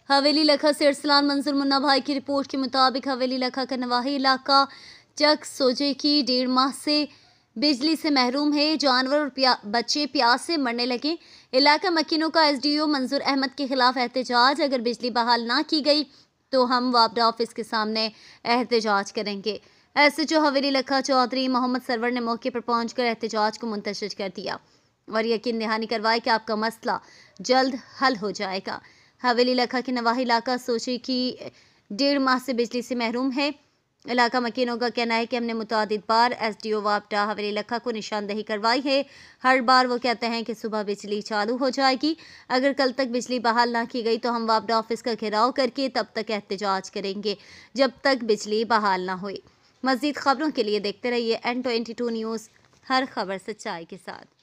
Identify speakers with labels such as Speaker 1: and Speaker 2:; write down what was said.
Speaker 1: حویلی لکھا سے ارسلان منظور منا بھائی کی رپورٹ کے مطابق حویلی لکھا کا نواحی علاقہ چک سوجے کی 1.5 ماہ سے بجلی سے محروم ہے۔ جانور اور بچے پیاس سے مرنے لگے۔ علاقہ مکینوں کا SDO منظور احمد کے خلاف احتجاج۔ اگر بجلی بحال نہ کی گئی تو ہم وابڈہ آفس کے سامنے احتجاج کریں گے۔ SHO حویلی لکھا چودھری محمد سرور نے موقع پر پہنچ کر احتجاج کو منتشر کر دیا اور یقین دہانی کروائی کہ آپ کا مسئلہ جلد حل ہو جائے گا۔ حویلی لکھا کے نواحی علاقہ سوچے کی 1.5 ماہ سے بجلی سے محروم ہے۔ علاقہ مکینوں کا کہنا ہے کہ ہم نے متعدد بار SDO وابڈہ حویلی لکھا کو نشاندہی کروائی ہے۔ ہر بار وہ کہتے ہیں کہ صبح بجلی چالو ہو جائے گی۔ اگر کل تک بجلی بحال نہ کی گئی تو ہم وابڈہ آفس کا گھیراؤ کر کے تب تک احتجاج کریں گے جب تک بجلی بحال نہ ہوئی۔ مزید خبروں کے لیے دیکھتے رہیے N22 نیوز، ہر خبر سچائی کے ساتھ۔